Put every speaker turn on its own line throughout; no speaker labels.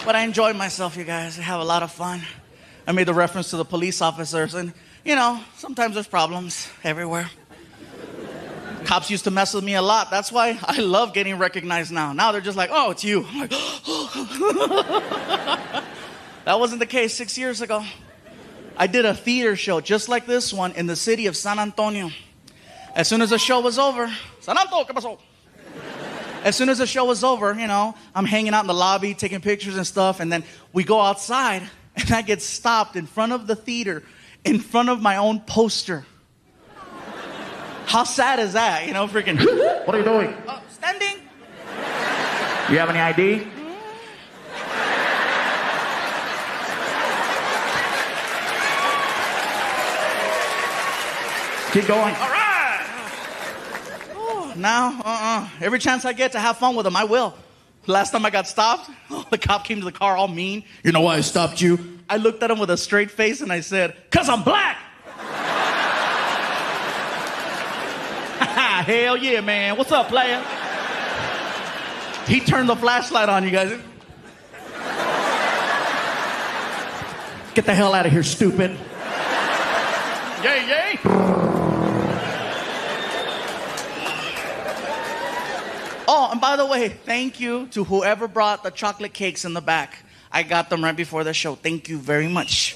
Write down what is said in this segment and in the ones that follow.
But I enjoyed myself, you guys. I have a lot of fun. I made the reference to the police officers, and, you know, sometimes there's problems everywhere. Cops used to mess with me a lot. That's why I love getting recognized now. Now they're just like, oh, it's you. I'm like, that wasn't the case 6 years ago. I did a theater show just like this one in the city of San Antonio. As soon as the show was over, San Antonio, ¿qué pasó? As soon as the show was over, you know, I'm hanging out in the lobby, taking pictures and stuff, and then we go outside, and I get stopped in front of the theater, in front of my own poster. How sad is that? You know, freaking.
What are you doing?
Standing.
You have any ID? Keep going.
All right. Oh, now, every chance I get to have fun with them, I will. Last time I got stopped, the cop came to the car all mean. You know why I stopped you? I looked at him with a straight face and I said, "'Cause I'm black." Hell yeah, man. What's up, player? He turned the flashlight on, you guys.
Get the hell out of here, stupid.
Yay, yay. Oh, and by the way, thank you to whoever brought the chocolate cakes in the back. I got them right before the show. Thank you very much.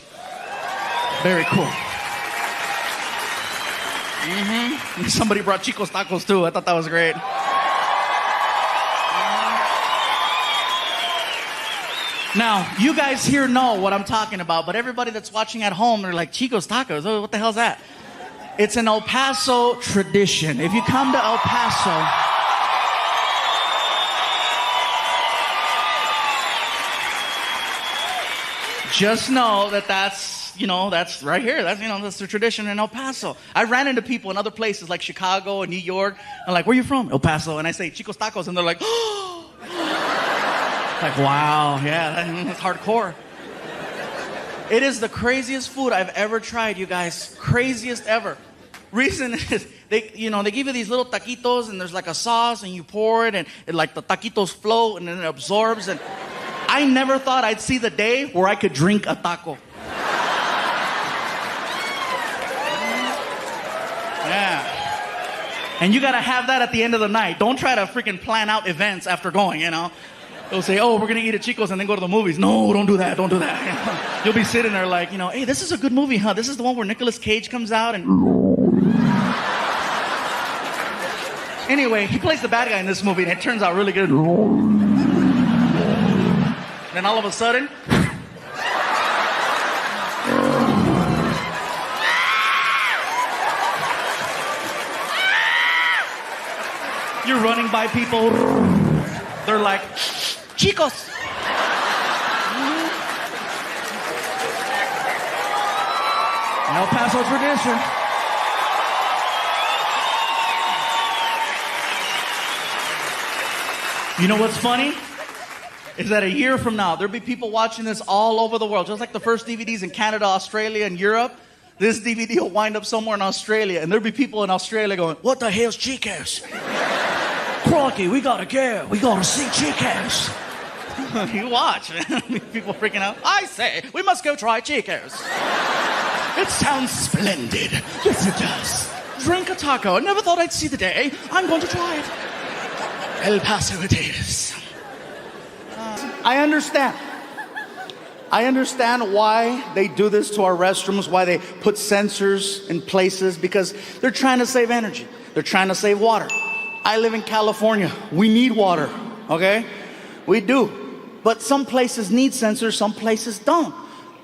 Very cool. Mm-hmm. Somebody brought Chico's tacos too. I thought that was great. Now, you guys here know what I'm talking about, but everybody that's watching at home, they're like, Chico's tacos? Oh, what the hell's that? It's an El Paso tradition. If you come to El Paso, just know that that's right here. That's the tradition in El Paso. I ran into people in other places like Chicago and New York. I'm like, where are you from? El Paso. And I say, Chico's Tacos. And they're like, oh. Like, wow, yeah, that's hardcore. It is the craziest food I've ever tried, you guys. Craziest ever. Reason is, they give you these little taquitos and there's like a sauce and you pour it and like the taquitos float and then it absorbs. And I never thought I'd see the day where I could drink a taco. Yeah. And you gotta have that at the end of the night. Don't try to freaking plan out events after going, you know. They'll say, oh, we're gonna eat at Chico's and then go to the movies. No, don't do that, don't do that. You'll be sitting there like, hey, this is a good movie, huh? This is the one where Nicolas Cage comes out and... Anyway, he plays the bad guy in this movie and it turns out really good. Then all of a sudden... You're running by people. They're like, Chicos. El Paso tradition. You know what's funny? Is that a year from now, there'll be people watching this all over the world. Just like the first DVDs in Canada, Australia, and Europe. This DVD will wind up somewhere in Australia. And there'll be people in Australia going, what the hell's Chico's? Crocky, we gotta go. We gotta see Chico's. You watch. People freaking out. I say, we must go try Chico's. It sounds splendid. Yes, it does. Drink a taco. I never thought I'd see the day. I'm going to try it. El Paso it is. I understand. I understand why they do this to our restrooms, why they put sensors in places, because they're trying to save energy. They're trying to save water. I live in California. We need water, okay? We do. But some places need sensors, some places don't.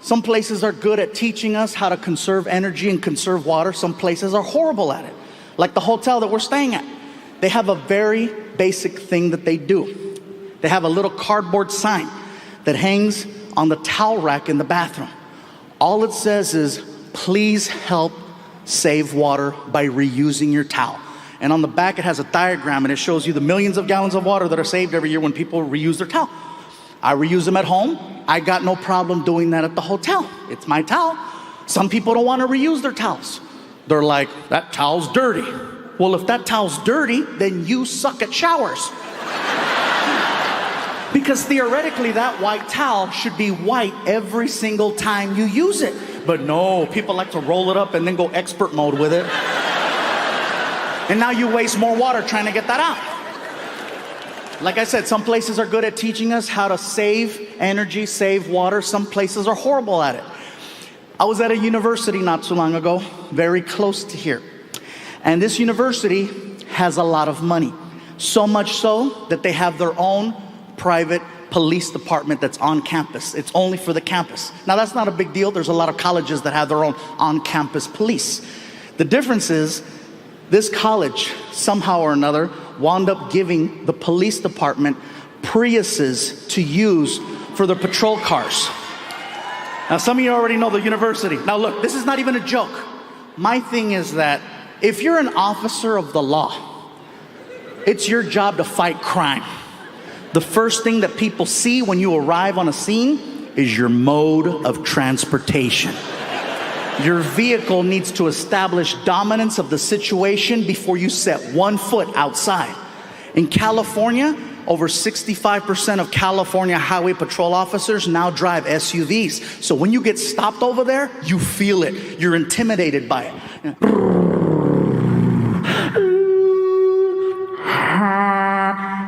Some places are good at teaching us how to conserve energy and conserve water. Some places are horrible at it. Like the hotel that we're staying at. They have a very basic thing that they do. They have a little cardboard sign that hangs on the towel rack in the bathroom. All it says is, please help save water by reusing your towel. And on the back it has a diagram and it shows you the millions of gallons of water that are saved every year when people reuse their towel. I reuse them at home. I got no problem doing that at the hotel. It's my towel. Some people don't want to reuse their towels. They're like, that towel's dirty. Well, if that towel's dirty, then you suck at showers. Because theoretically, that white towel should be white every single time you use it. But no, people like to roll it up and then go expert mode with it. And now you waste more water trying to get that out. Like I said, some places are good at teaching us how to save energy, save water. Some places are horrible at it. I was at a university not too long ago, very close to here. And this university has a lot of money. So much so that they have their own private police department that's on campus. It's only for the campus. Now that's not a big deal. There's a lot of colleges that have their own on-campus police. The difference is this college, somehow or another, wound up giving the police department Priuses to use for their patrol cars. Now some of you already know the university. Now look, this is not even a joke. My thing is that if you're an officer of the law, it's your job to fight crime. The first thing that people see when you arrive on a scene is your mode of transportation. Your vehicle needs to establish dominance of the situation before you set one foot outside. In California, over 65% of California highway patrol officers now drive SUVs. So when you get stopped over there, you feel it. You're intimidated by it.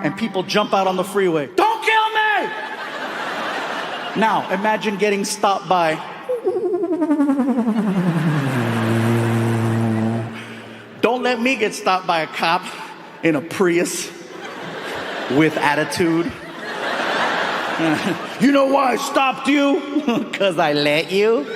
And people jump out on the freeway. Don't kill me! Now, imagine getting stopped by don't let me get stopped by a cop in a Prius with attitude. You know why I stopped you? 'Cause I let you.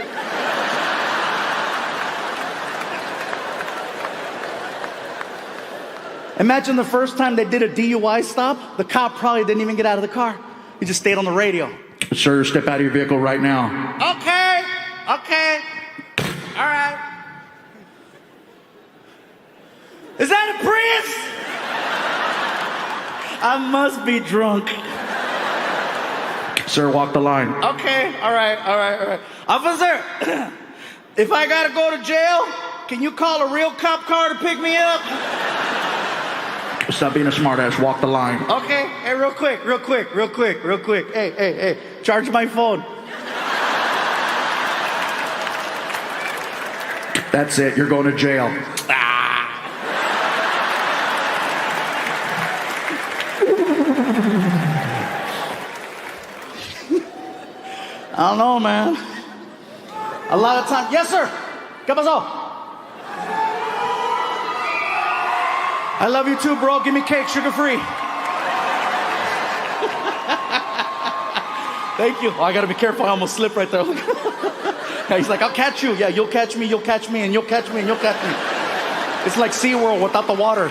Imagine the first time they did a DUI stop, the cop probably didn't even get out of the car. He just stayed on the radio. Sir, step out of your vehicle right now. Okay, all right. Is that a Prius? I must be drunk. Sir, walk the line. Okay, all right. Officer, if I gotta go to jail, can you call a real cop car to pick me up? Stop being a smartass. Walk the line. Okay. Hey, real quick. Hey. Charge my phone. That's it. You're going to jail. I don't know, man. A lot of times. Yes, sir. ¿Qué pasó? I love you too, bro. Give me cake, sugar-free. Thank you. Oh, I gotta be careful. I almost slipped right there. He's like, I'll catch you. Yeah, you'll catch me, and you'll catch me. It's like SeaWorld without the water.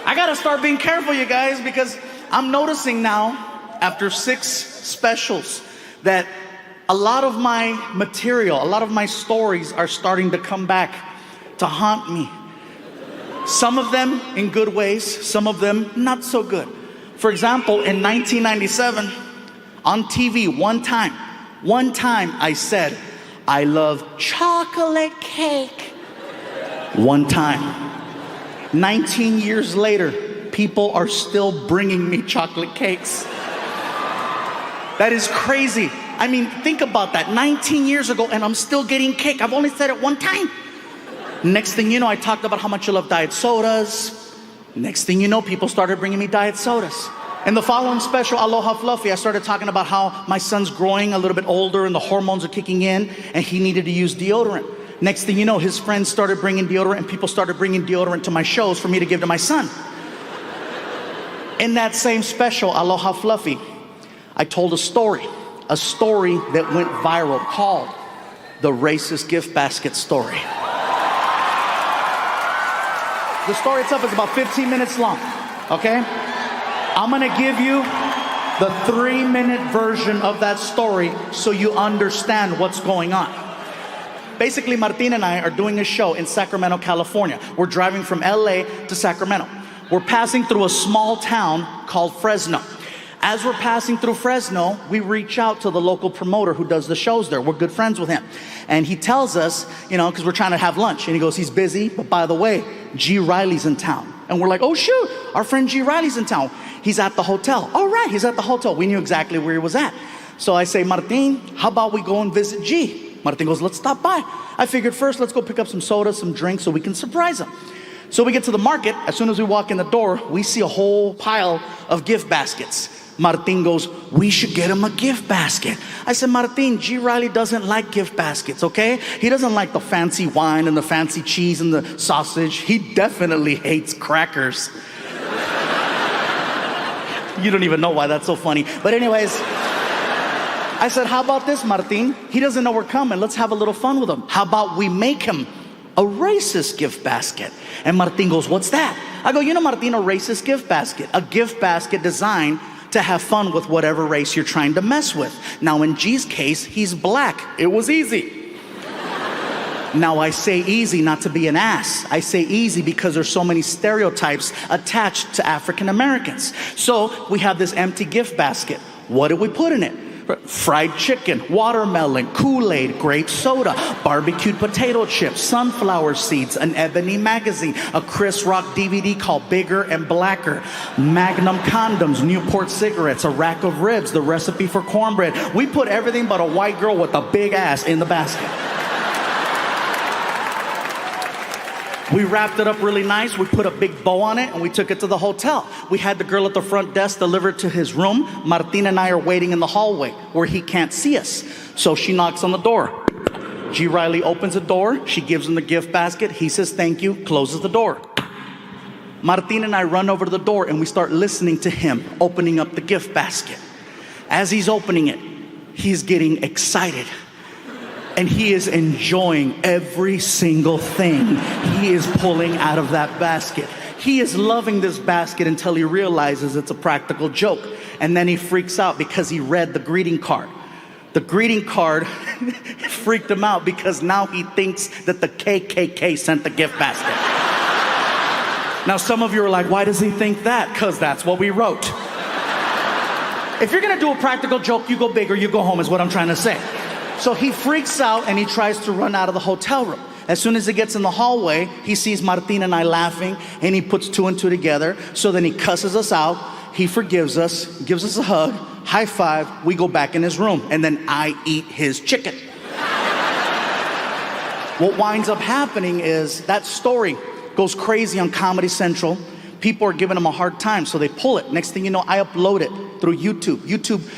I gotta start being careful, you guys, because I'm noticing now, after 6 specials, that a lot of my material, a lot of my stories are starting to come back to haunt me. Some of them in good ways, some of them not so good. For example, in 1997, on TV, one time I said, I love chocolate cake. One time. 19 years later, people are still bringing me chocolate cakes. That is crazy. I mean, think about that. 19 years ago, and I'm still getting cake. I've only said it one time. Next thing you know, I talked about how much I love diet sodas. Next thing you know, people started bringing me diet sodas. In the following special, Aloha Fluffy, I started talking about how my son's growing a little bit older and the hormones are kicking in and he needed to use deodorant. Next thing you know, his friends started bringing deodorant and people started bringing deodorant to my shows for me to give to my son. In that same special, Aloha Fluffy, I told a story that went viral called the racist gift basket story. The story itself is about 15 minutes long, okay? I'm gonna give you the 3-minute version of that story so you understand what's going on. Basically, Martin and I are doing a show in Sacramento, California. We're driving from LA to Sacramento. We're passing through a small town called Fresno. As we're passing through Fresno, we reach out to the local promoter who does the shows there. We're good friends with him. And he tells us, because we're trying to have lunch. And he goes, he's busy, but by the way, G. Riley's in town. And we're like, oh shoot, our friend G. Riley's in town. He's at the hotel. All right, he's at the hotel. We knew exactly where he was at. So I say, Martin, how about we go and visit G? Martin goes, let's stop by. I figured first, let's go pick up some soda, some drinks so we can surprise him. So we get to the market. As soon as we walk in the door, we see a whole pile of gift baskets. Martin goes, we should get him a gift basket. I said, Martin, G. Riley doesn't like gift baskets, okay? He doesn't like the fancy wine and the fancy cheese and the sausage. He definitely hates crackers. You don't even know why that's so funny. But anyways, I said, how about this, Martin? He doesn't know we're coming. Let's have a little fun with him. How about we make him a racist gift basket? And Martin goes, what's that? I go, Martin, a racist gift basket. A gift basket designed to have fun with whatever race you're trying to mess with. Now, in G's case, he's black. It was easy. Now, I say easy not to be an ass. I say easy because there's so many stereotypes attached to African Americans. So we have this empty gift basket. What did we put in it? Fried chicken, watermelon, Kool-Aid, grape soda, barbecued potato chips, sunflower seeds, an Ebony magazine, a Chris Rock DVD called Bigger and Blacker, Magnum condoms, Newport cigarettes, a rack of ribs, the recipe for cornbread. We put everything but a white girl with a big ass in the basket. We wrapped it up really nice. We put a big bow on it and we took it to the hotel. We had the girl at the front desk deliver it to his room. Martin and I are waiting in the hallway where he can't see us. So she knocks on the door. G. Riley opens the door. She gives him the gift basket. He says thank you, closes the door. Martin and I run over to the door and we start listening to him opening up the gift basket. As he's opening it, he's getting excited. And he is enjoying every single thing he is pulling out of that basket. He is loving this basket until he realizes it's a practical joke. And then he freaks out because he read the greeting card. The greeting card freaked him out because now he thinks that the KKK sent the gift basket. Now some of you are like, why does he think that? Because that's what we wrote. If you're gonna do a practical joke, you go big or you go home is what I'm trying to say. So he freaks out and he tries to run out of the hotel room. As soon as he gets in the hallway, he sees Martin and I laughing and he puts two and two together. So then he cusses us out. He forgives us, gives us a hug, high five. We go back in his room and then I eat his chicken. What winds up happening is that story goes crazy on Comedy Central. People are giving him a hard time, so they pull it. Next thing you know, I upload it through YouTube.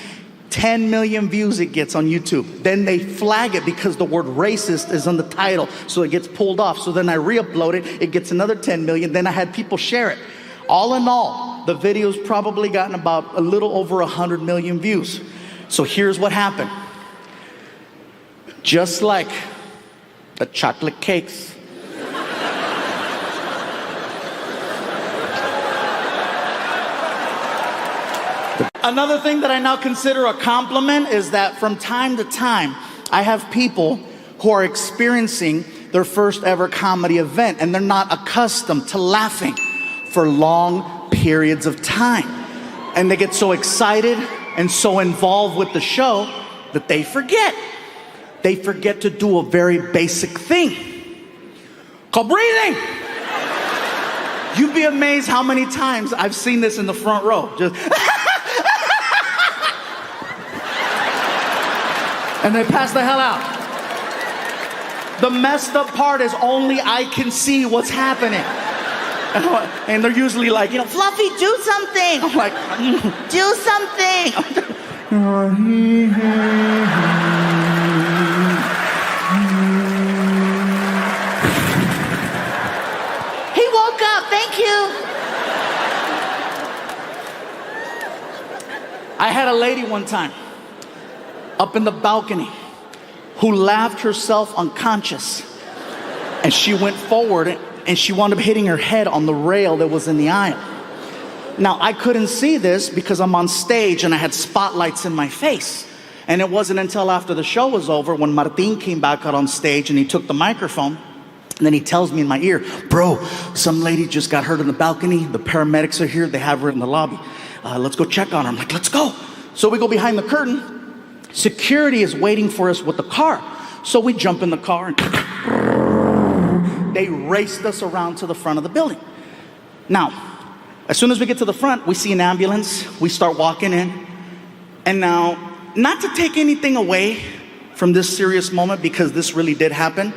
10 million views it gets on YouTube. Then they flag it because the word racist is on the title, so it gets pulled off. So then I re-upload it, it gets another 10 million. Then I had people share it. All in all, the video's probably gotten about a little over 100 million views. So here's what happened. Just like the chocolate cakes, another thing that I now consider a compliment is that from time to time, I have people who are experiencing their first ever comedy event and they're not accustomed to laughing for long periods of time. And they get so excited and so involved with the show that they forget. They forget to do a very basic thing called breathing. You'd be amazed how many times I've seen this in the front row. Just and they pass the hell out. The messed up part is only I can see what's happening. And they're usually like, Fluffy, do something. I'm like, do something. He woke up, thank you. I had a lady one time up in the balcony who laughed herself unconscious, and she went forward and she wound up hitting her head on the rail that was in the aisle. Now I couldn't see this because I'm on stage and I had spotlights in my face, and it wasn't until after the show was over when Martin came back out on stage and he took the microphone and then he tells me in my ear, bro, some lady just got hurt on the balcony, the paramedics are here, they have her in the lobby. let's go check on her. I'm like, let's go. So we go behind the curtain. Security is waiting for us with the car. So we jump in the car and they raced us around to the front of the building. Now, as soon as we get to the front, we see an ambulance. We start walking in. And now, not to take anything away from this serious moment, because this really did happen,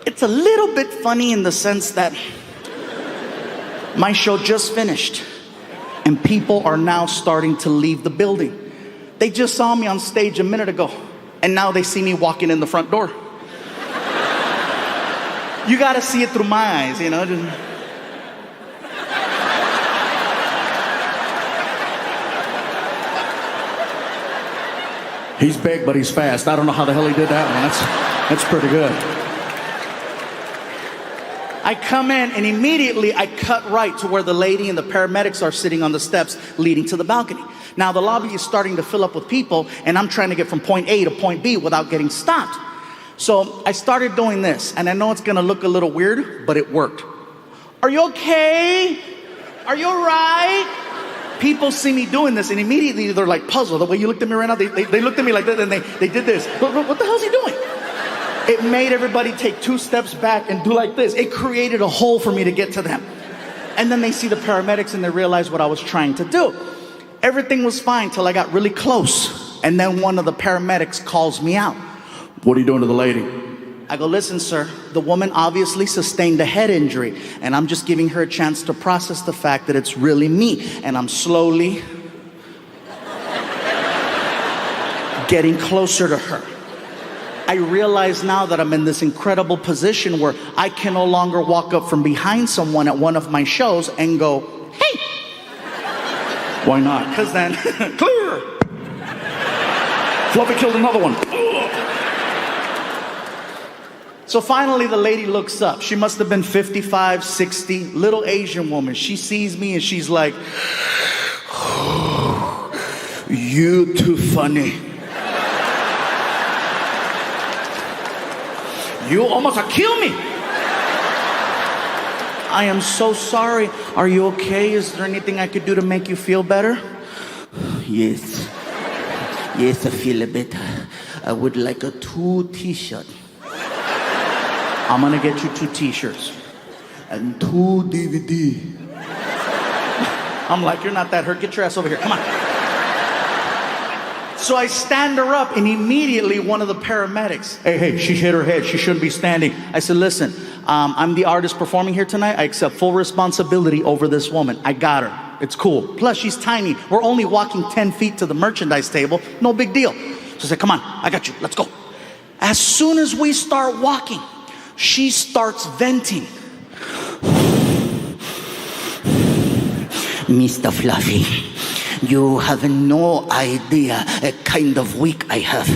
it's a little bit funny in the sense that my show just finished and people are now starting to leave the building. They just saw me on stage a minute ago and now they see me walking in the front door. You gotta see it through my eyes, you know.
He's big, but he's fast. I don't know how the hell he did that one. That's pretty good.
I come in and immediately I cut right to where the lady and the paramedics are sitting on the steps leading to the balcony. Now the lobby is starting to fill up with people and I'm trying to get from point A to point B without getting stopped. So I started doing this, and I know it's gonna look a little weird, but it worked. Are you okay? Are you all right? People see me doing this and immediately they're like puzzled. The way you looked at me right now, they looked at me like that and they did this. What the hell is he doing? It made everybody take 2 steps back and do like this. It created a hole for me to get to them. And then they see the paramedics and they realize what I was trying to do. Everything was fine till I got really close. And then one of the paramedics calls me out.
What are you doing to the lady?
I go, listen, sir, the woman obviously sustained a head injury, and I'm just giving her a chance to process the fact that it's really me. And I'm slowly getting closer to her. I realize now that I'm in this incredible position where I can no longer walk up from behind someone at one of my shows and go, hey.
Why not?
Because then, clear.
Fluffy killed another one.
So finally the lady looks up. She must have been 55, 60, little Asian woman. She sees me and she's like, you too funny. You almost killed me. I am so sorry. Are you okay? Is there anything I could do to make you feel better?
Yes. Yes, I feel better. I would like a 2 t-shirt.
I'm gonna get you 2 t-shirts.
And 2 DVD.
I'm like, you're not that hurt. Get your ass over here. Come on. So I stand her up and immediately one of the paramedics,
Hey, she hit her head. She shouldn't be standing.
I said, listen, I'm the artist performing here tonight. I accept full responsibility over this woman. I got her. It's cool. Plus, she's tiny. We're only walking 10 feet to the merchandise table. No big deal. So I said, come on, I got you. Let's go. As soon as we start walking, she starts venting.
Mr. Fluffy, you have no idea a kind of week I have.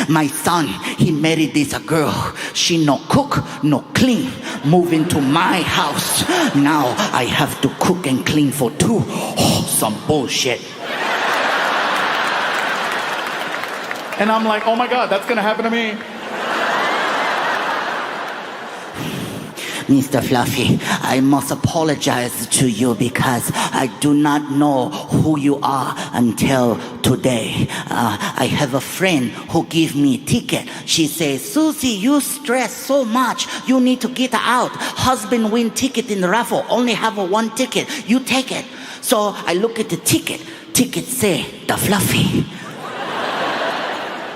My son, he married this girl. She no cook, no clean. Move into my house. Now I have to cook and clean for 2. Oh, some bullshit.
And I'm like, oh my God, that's gonna happen to me.
Mr. Fluffy, I must apologize to you because I do not know who you are until today. I have a friend who gave me a ticket. She says, Susie, you stress so much. You need to get out. Husband win ticket in the raffle. Only have 1 ticket. You take it. So I look at the ticket. Ticket say, the Fluffy.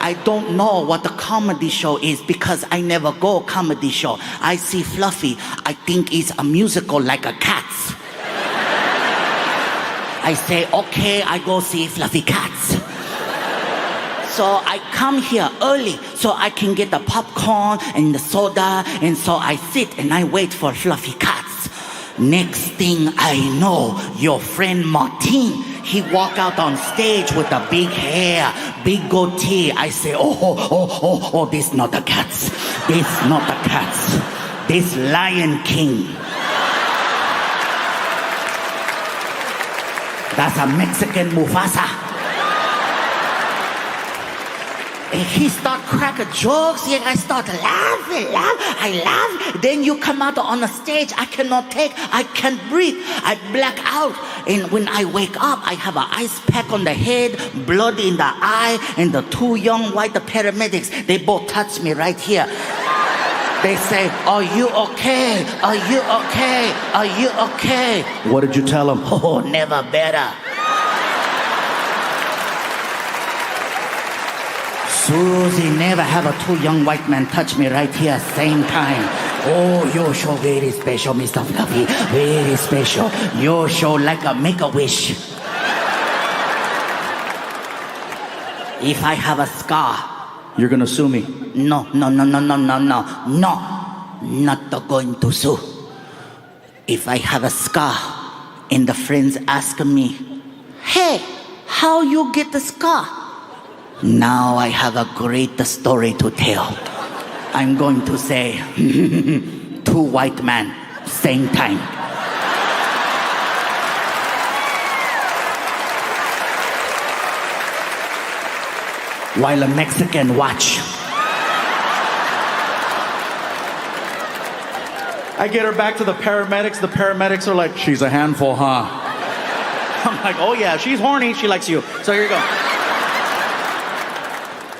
I don't know what the comedy show is because I never go comedy show. I see Fluffy. I think it's a musical like a Cats. I say, okay, I go see Fluffy Cats. So I come here early so I can get the popcorn and the soda, and so I sit and I wait for Fluffy Cats. Next thing I know, your friend Martin, he walk out on stage with a big hair, big goatee. I say, oh, this not the Cats. This not the Cats. This Lion King. That's a Mexican Mufasa. And he start cracking jokes, and I start laughing. I laugh. Then you come out on the stage. I cannot take, I can't breathe. I black out. And when I wake up, I have an ice pack on the head, blood in the eye, and the two young white paramedics, they both touch me right here. They say, are you okay? Are you okay? Are you okay?
What did you tell them?
Oh, never better. Susie, never have a two young white men touch me right here same time. Oh, your show very special, Mr. Fluffy. Very special. Your show like a make-a-wish. If I have a scar,
You're gonna sue me.
no, not going to sue. If I have a scar and the friends ask me, hey, how you get the scar? Now I have a great story to tell. I'm going to say, two white men, same time. While a Mexican watch.
I get her back to the paramedics. The paramedics are like, she's a handful, huh?
I'm like, oh yeah, she's horny, she likes you. So here you go.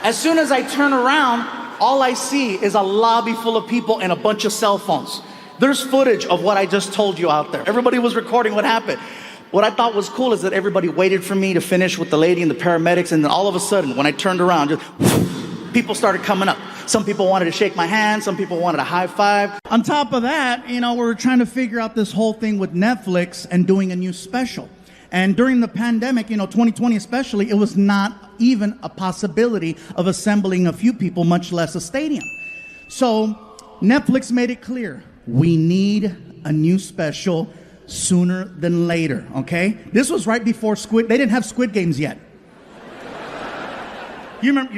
As soon as I turn around, all I see is a lobby full of people and a bunch of cell phones. There's footage of what I just told you out there. Everybody was recording what happened. What I thought was cool is that everybody waited for me to finish with the lady and the paramedics, and then all of a sudden, when I turned around, just people started coming up. Some people wanted to shake my hand, some people wanted a high five.
On top of that, we were trying to figure out this whole thing with Netflix and doing a new special. And during the pandemic, 2020 especially, it was not even a possibility of assembling a few people, much less a stadium. So Netflix made it clear, we need a new special sooner than later, okay? This was right before they didn't have Squid Games yet. You remember?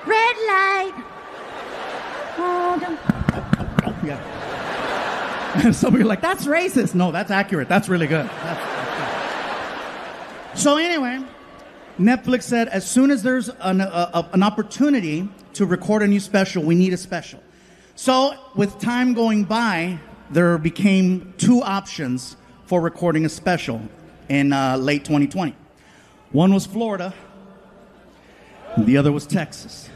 Red light.
Yeah. Some of you are like, that's racist. No, that's accurate. That's really good. So anyway, Netflix said as soon as there's an opportunity to record a new special, we need a special. So with time going by, there became two options for recording a special in late 2020. One was Florida, and the other was Texas.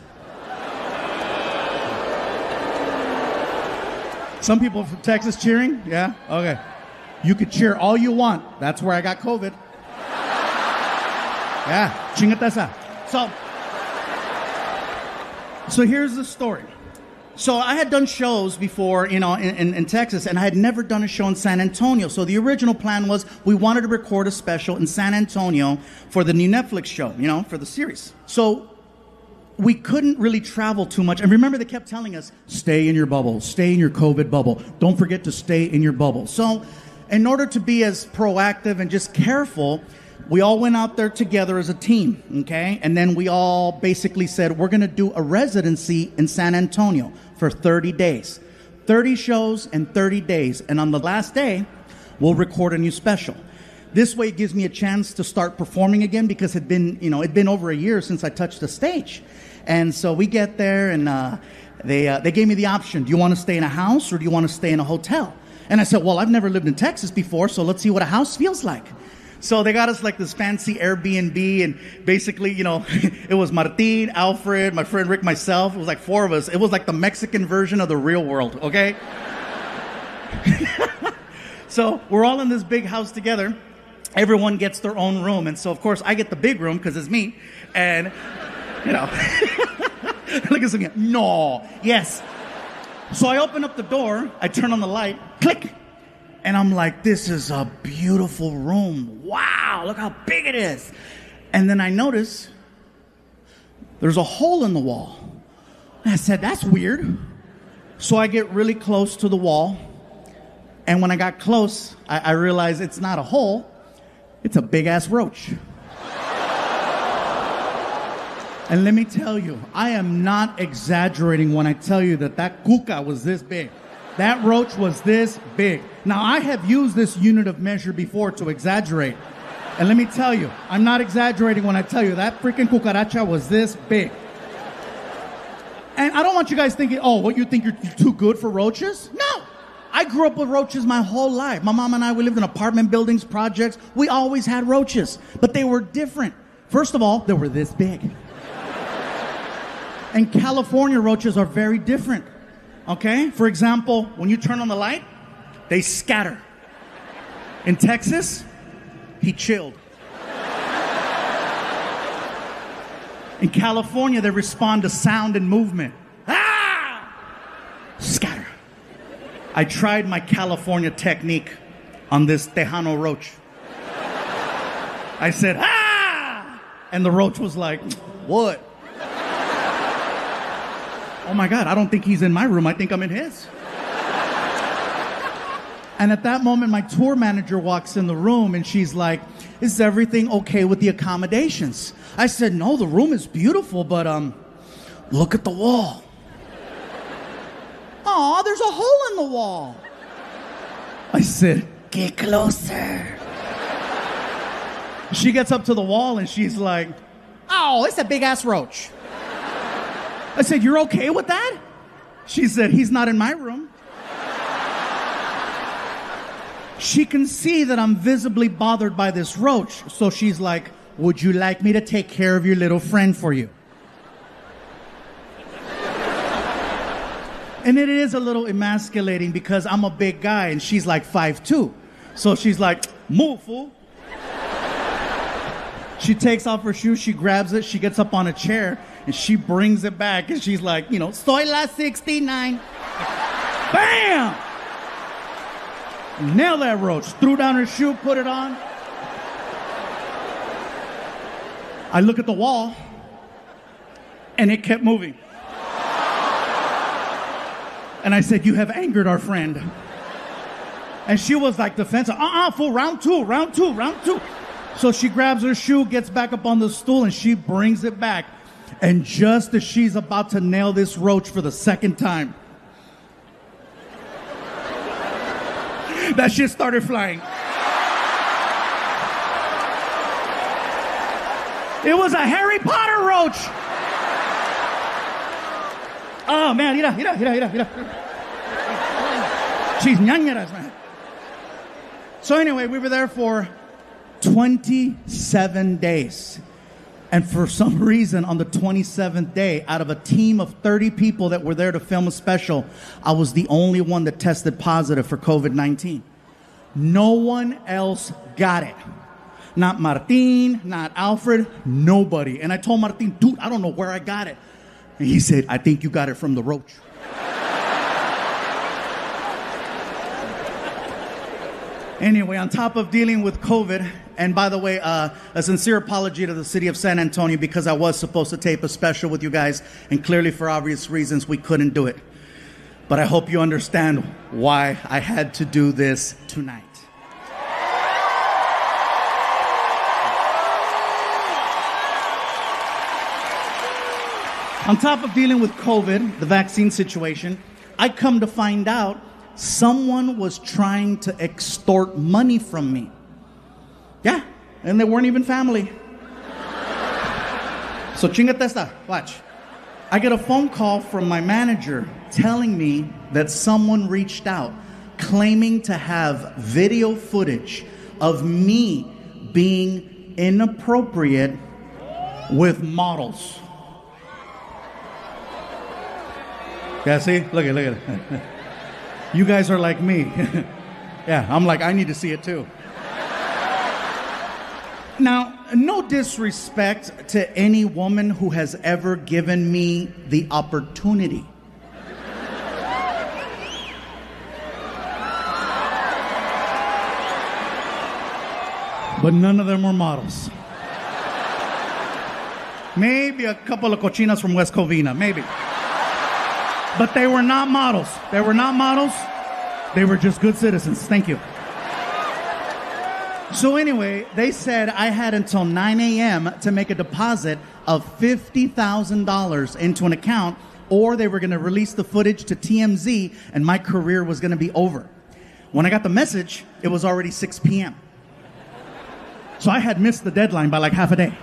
Some people from Texas cheering? Yeah? Okay. You could cheer all you want. That's where I got COVID. Yeah. Chingate esa. So here's the story. So I had done shows before, in Texas, and I had never done a show in San Antonio. So the original plan was we wanted to record a special in San Antonio for the new Netflix show, for the series. So we couldn't really travel too much. And remember, they kept telling us, stay in your bubble, stay in your COVID bubble. Don't forget to stay in your bubble. So in order to be as proactive and just careful, we all went out there together as a team, okay? And then we all basically said, we're going to do a residency in San Antonio for 30 days. 30 shows in 30 days. And on the last day, we'll record a new special. This way it gives me a chance to start performing again because it'd been over a year since I touched the stage. And so we get there and they gave me the option. Do you want to stay in a house or do you want to stay in a hotel? And I said, well, I've never lived in Texas before, so let's see what a house feels like. So they got us like this fancy Airbnb, and basically, it was Martin, Alfred, my friend Rick, myself. It was like four of us. It was like the Mexican version of the real world, okay? So we're all in this big house together. Everyone gets their own room. And so, of course, I get the big room because it's me. And, look at something. No. Yes. So I open up the door. I turn on the light. Click. And I'm like, this is a beautiful room. Wow, look how big it is. And then I notice there's a hole in the wall. And I said, that's weird. So I get really close to the wall. And when I got close, I realized it's not a hole. It's a big-ass roach. And let me tell you, I am not exaggerating when I tell you that cuca was this big. That roach was this big. Now, I have used this unit of measure before to exaggerate. And let me tell you, I'm not exaggerating when I tell you that freaking cucaracha was this big. And I don't want you guys thinking, oh, what, you think you're too good for roaches? No. I grew up with roaches my whole life. My mom and I, we lived in apartment buildings, projects. We always had roaches, but they were different. First of all, they were this big. And California roaches are very different, okay? For example, when you turn on the light, they scatter. In Texas, he chilled. In California, they respond to sound and movement. Ah! Scatter. I tried my California technique on this Tejano roach. I said, ah! And the roach was like, what? Oh my God, I don't think he's in my room. I think I'm in his. And at that moment, my tour manager walks in the room and she's like, is everything okay with the accommodations? I said, no, the room is beautiful, but look at the wall. Aw, there's a hole in the wall. I said, get closer. She gets up to the wall and she's like, oh, it's a big ass roach. I said, you're okay with that? She said, he's not in my room. She can see that I'm visibly bothered by this roach. So she's like, would you like me to take care of your little friend for you? And it is a little emasculating because I'm a big guy and she's like 5'2". So she's like, move, fool. She takes off her shoes, she grabs it, she gets up on a chair, and she brings it back, and she's like, you know, soy la 69. Bam! Nailed that roach. Threw down her shoe, put it on. I look at the wall, and it kept moving. And I said, you have angered our friend. And she was like defensive. Fool, round two. So she grabs her shoe, gets back up on the stool, and she brings it back. And just as she's about to nail this roach for the second time, that shit started flying. It was a Harry Potter roach. Oh, man, mira. She's ñañeras, man. So anyway, we were there for 27 days. And for some reason, on the 27th day, out of a team of 30 people that were there to film a special, I was the only one that tested positive for COVID-19. No one else got it. Not Martin, not Alfred, nobody. And I told Martin, dude, I don't know where I got it. And he said, I think you got it from the roach. Anyway, on top of dealing with COVID, and by the way, a sincere apology to the city of San Antonio because I was supposed to tape a special with you guys, and clearly for obvious reasons we couldn't do it. But I hope you understand why I had to do this tonight. On top of dealing with COVID, the vaccine situation, I come to find out someone was trying to extort money from me. Yeah, and they weren't even family. So chingate esta, watch. I get a phone call from my manager telling me that someone reached out claiming to have video footage of me being inappropriate with models. Yeah, see? Look at it. You guys are like me. Yeah, I'm like, I need to see it too. Now, no disrespect to any woman who has ever given me the opportunity. But none of them were models. Maybe a couple of cochinas from West Covina, maybe. But they were not models. They were not models. They were just good citizens. Thank you. So anyway, they said I had until 9 a.m. to make a deposit of $50,000 into an account, or they were going to release the footage to TMZ and my career was going to be over. When I got the message, it was already 6 p.m. So I had missed the deadline by like half a day.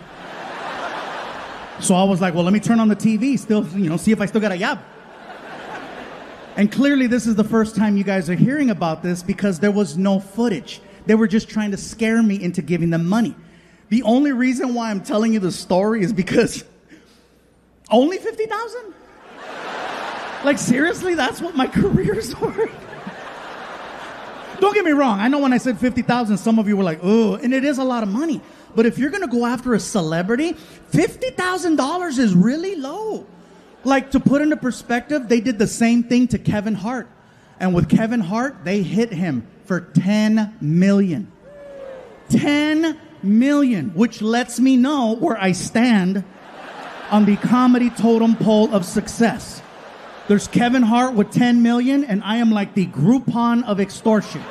So I was like, well, let me turn on the TV, still, see if I still got a yab. And clearly this is the first time you guys are hearing about this because there was no footage. They were just trying to scare me into giving them money. The only reason why I'm telling you the story is because only 50,000? Like seriously, that's what my career's worth? Don't get me wrong. I know when I said 50,000, some of you were like, "Oh," and it is a lot of money. But if you're gonna go after a celebrity, $50,000 is really low. Like, to put into perspective, they did the same thing to Kevin Hart. And with Kevin Hart, they hit him for $10 million. $10 million, which lets me know where I stand on the comedy totem pole of success. There's Kevin Hart with 10 million, and I am like the Groupon of extortion.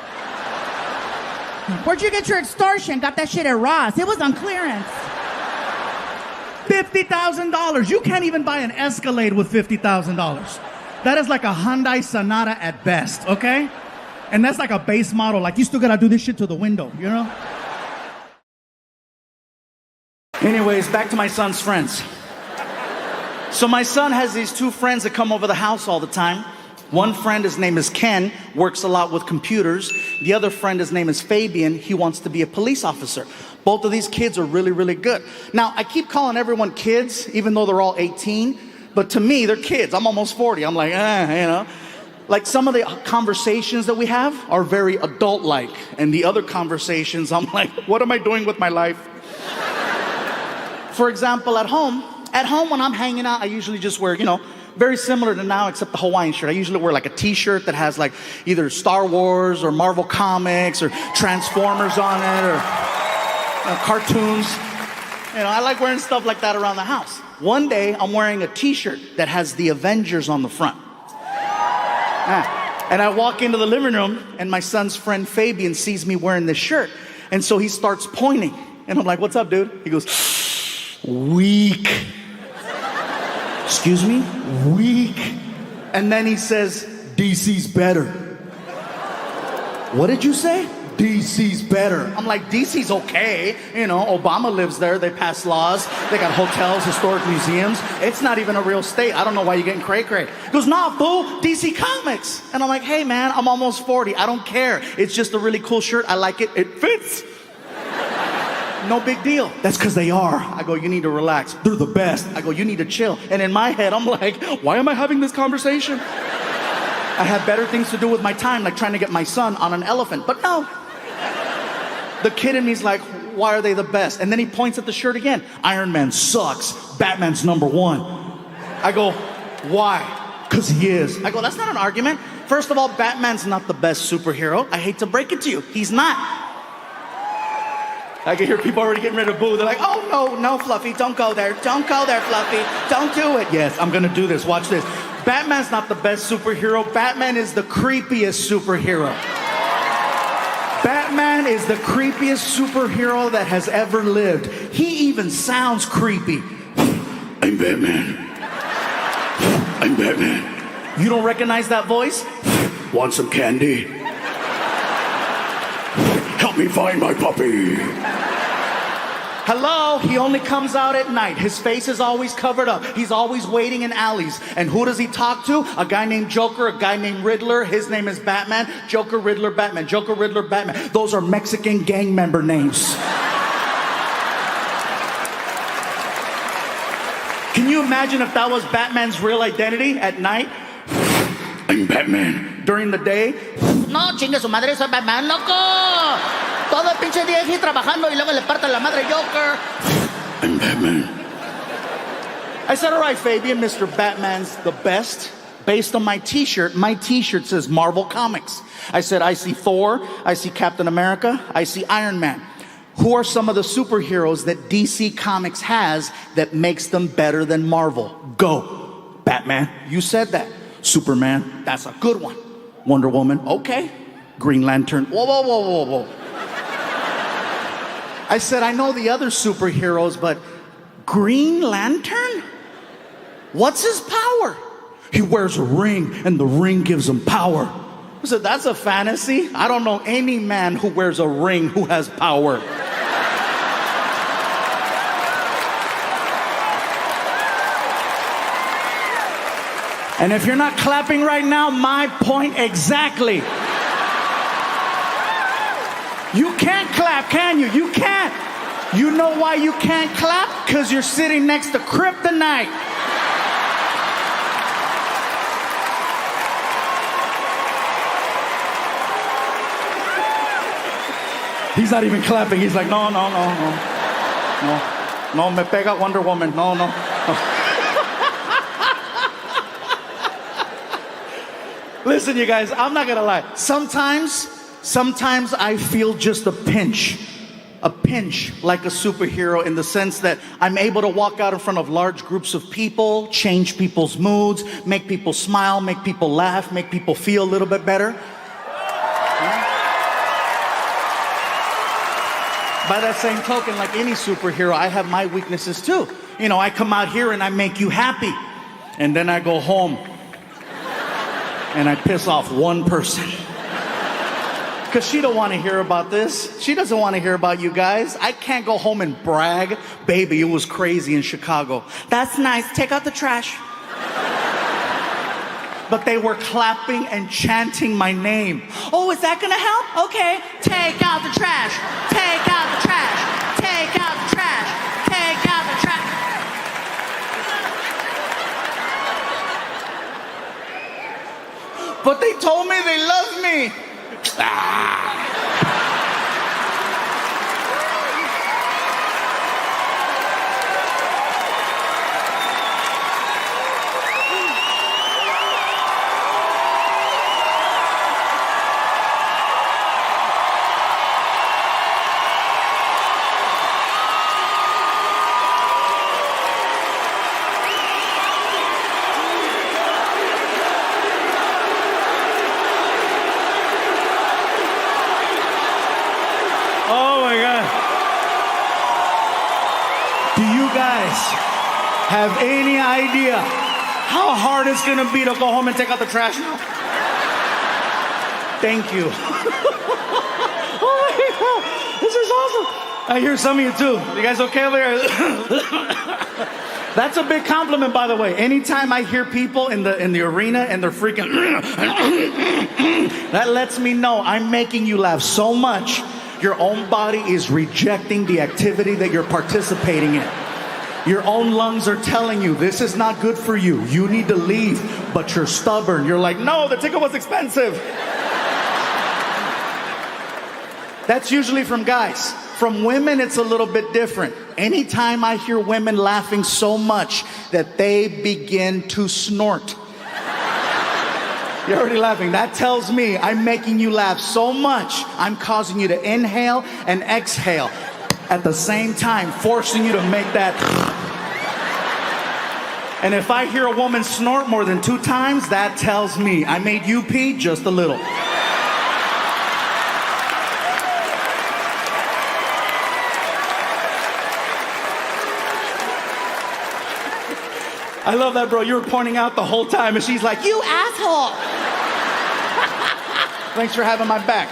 Where'd you get your extortion? Got that shit at Ross. It was on clearance.
$50,000. You can't even buy an Escalade with $50,000. That is like a Hyundai Sonata at best, okay? And that's like a base model. Like, you still gotta do this shit to the window, you know?
Anyways, back to my son's friends. So my son has these two friends that come over the house all the time. One friend, his name is Ken, works a lot with computers. The other friend, his name is Fabian. He wants to be a police officer. Both of these kids are really, really good. Now, I keep calling everyone kids, even though they're all 18. But to me, they're kids. I'm almost 40. I'm like, Like, some of the conversations that we have are very adult-like. And the other conversations, I'm like, what am I doing with my life? For example, at home when I'm hanging out, I usually just wear, very similar to now, except the Hawaiian shirt. I usually wear like a t-shirt that has like either Star Wars or Marvel Comics or Transformers on it or cartoons. I like wearing stuff like that around the house. One day, I'm wearing a t-shirt that has the Avengers on the front. And I walk into the living room, and my son's friend Fabian sees me wearing this shirt. And so he starts pointing. And I'm like, what's up, dude? He goes, weak. Excuse me? Weak. And then he says, DC's better. What did you say? DC's better. I'm like, DC's okay. Obama lives there. They pass laws. They got hotels, historic museums. It's not even a real state. I don't know why you're getting cray-cray. He goes, nah, fool, DC Comics. And I'm like, hey, man, I'm almost 40. I don't care. It's just a really cool shirt. I like it. It fits. No big deal. That's because they are. I go, you need to relax. They're the best. I go, you need to chill. And in my head, I'm like, why am I having this conversation? I have better things to do with my time, like trying to get my son on an elephant. But no. The kid in me's like, why are they the best? And then he points at the shirt again. Iron Man sucks. Batman's number one. I go, why? Because he is. I go, that's not an argument. First of all, Batman's not the best superhero. I hate to break it to you. He's not. I can hear people already getting ready to boo. They're like, oh, no, Fluffy, don't go there. Don't go there, Fluffy. Don't do it. Yes, I'm going to do this. Watch this. Batman's not the best superhero. Batman is the creepiest superhero. Batman is the creepiest superhero that has ever lived. He even sounds creepy. I'm Batman. I'm Batman. You don't recognize that voice? Want some candy? Help me find my puppy. Hello, he only comes out at night. His face is always covered up. He's always waiting in alleys. And who does he talk to? A guy named Joker, a guy named Riddler. His name is Batman. Joker, Riddler, Batman. Joker, Riddler, Batman. Those are Mexican gang member names. Can you imagine if that was Batman's real identity at night? I'm Batman. During the day?
No, chingue su madre, soy Batman, loco. Todo el pinche día aquí trabajando y luego le parte la madre Joker.
I'm Batman. I said, all right, Fabian, Mr. Batman's the best. Based on my t-shirt says Marvel Comics. I said, I see Thor, I see Captain America, I see Iron Man. Who are some of the superheroes that DC Comics has that makes them better than Marvel? Go. Batman, you said that. Superman, that's a good one. Wonder Woman, okay. Green Lantern, whoa. I said, I know the other superheroes, but Green Lantern? What's his power? He wears a ring, and the ring gives him power. I said, that's a fantasy. I don't know any man who wears a ring who has power.
And if you're not clapping right now, my point exactly. You can't clap, can you? You can't. You know why you can't clap? Because you're sitting next to kryptonite. He's not even clapping. He's like, no, me pega Wonder Woman. No. Listen, you guys, I'm not gonna lie. Sometimes I feel just a pinch like a superhero, in the sense that I'm able to walk out in front of large groups of people, change people's moods, make people smile, make people laugh, make people feel a little bit better. By that same token, like any superhero, I have my weaknesses too. You know, I come out here and I make you happy, and then I go home and I piss off one person. Because she don't want to hear about this. She doesn't want to hear about you guys. I can't go home and brag, baby, it was crazy in Chicago. That's nice, take out the trash. But they were clapping and chanting my name.
Oh, is that gonna help? Okay. Take out the trash. Take out the trash. Take out the trash. Take out the trash.
But they told me they love me.
Oh my God. Do you guys have any idea how hard it's gonna be to go home and take out the trash now? Thank you. Oh my God, this is awesome. I hear some of you too. You guys okay over here? That's a big compliment, by the way. Anytime I hear people in the arena and they're freaking, that lets me know I'm making you laugh so much. Your own body is rejecting the activity that you're participating in. Your own lungs are telling you, this is not good for you. You need to leave, but you're stubborn. You're like, no, the ticket was expensive. That's usually from guys. From women, it's a little bit different. Anytime I hear women laughing so much that they begin to snort. You're already laughing. That tells me I'm making you laugh so much, I'm causing you to inhale and exhale at the same time, forcing you to make that. And if I hear a woman snort more than 2 times, that tells me I made you pee just a little. I love that, bro. You were pointing out the whole time, and she's like, you asshole. Thanks for having my back.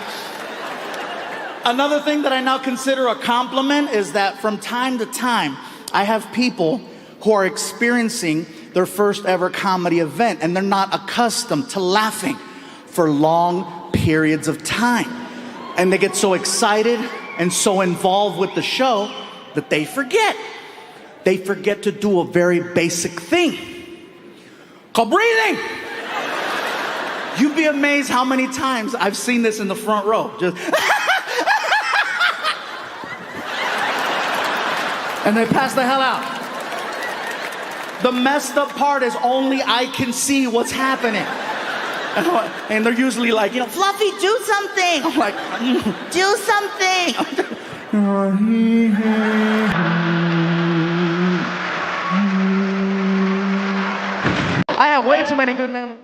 Another thing that I now consider a compliment is that from time to time, I have people who are experiencing their first ever comedy event, and they're not accustomed to laughing for long periods of time. And they get so excited and so involved with the show that they forget. They forget to do a very basic thing called breathing. You'd be amazed how many times I've seen this in the front row. Just and they pass the hell out. The messed up part is only I can see what's happening. And they're usually like, you know,
Fluffy, do something.
I'm like,
Do something.
I have way too many good names.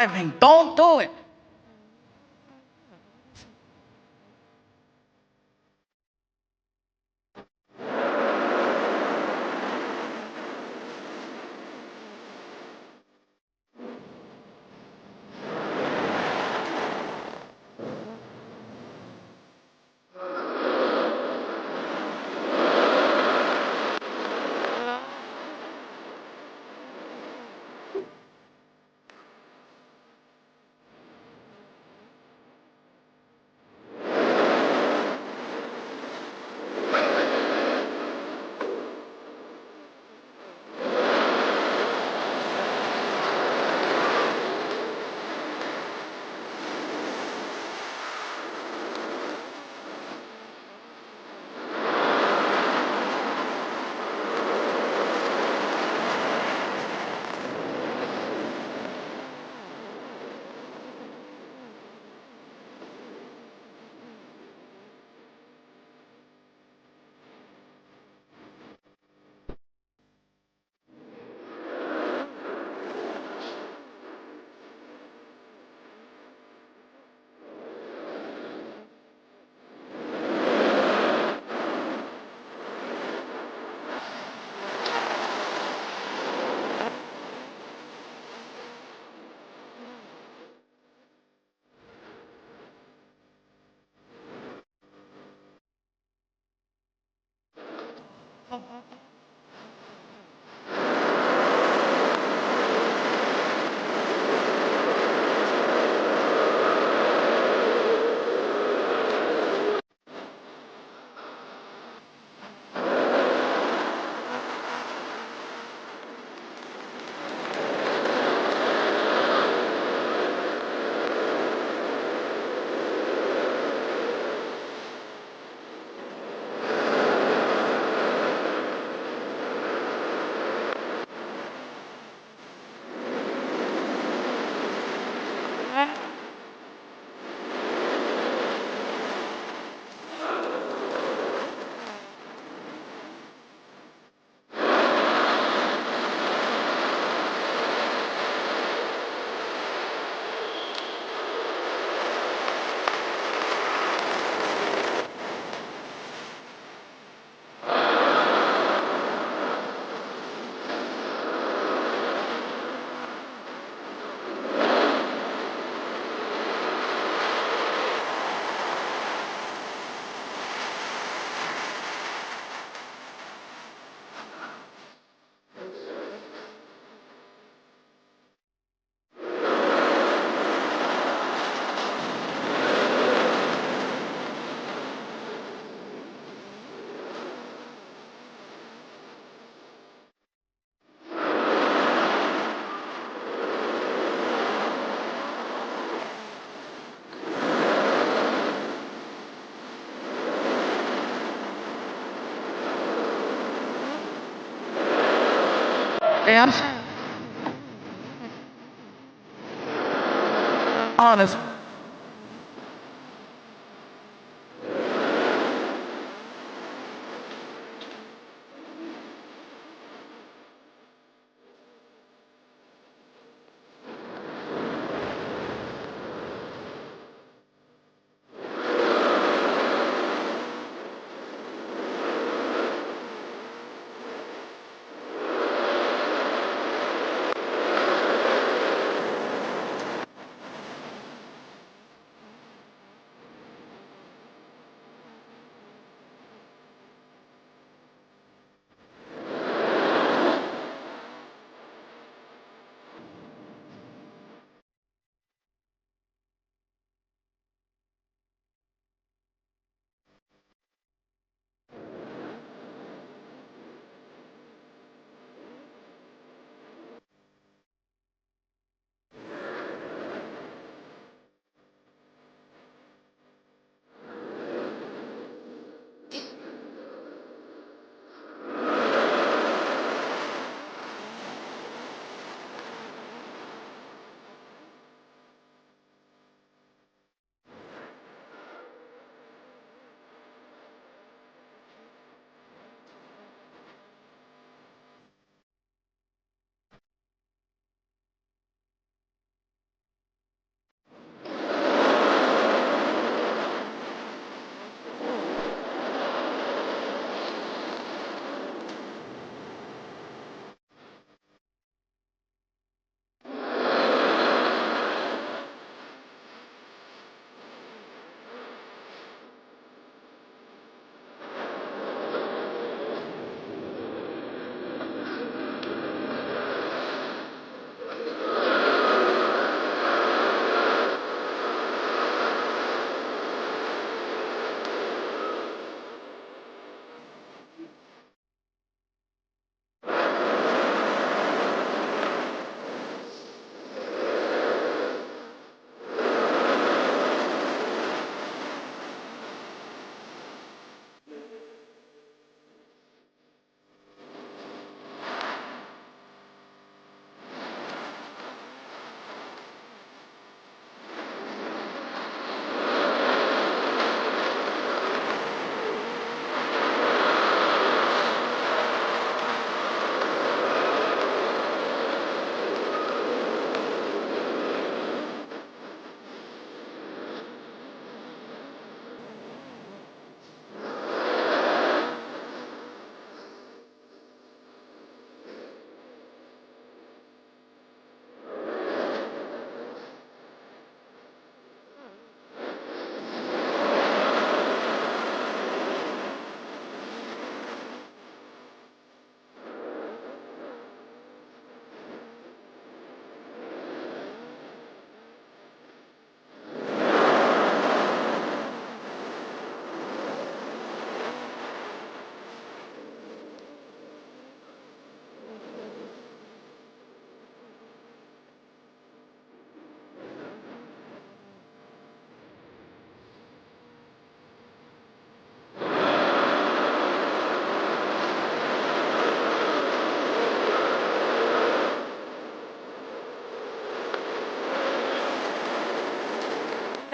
driving. Don't do it. Dance. Honest.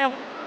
never.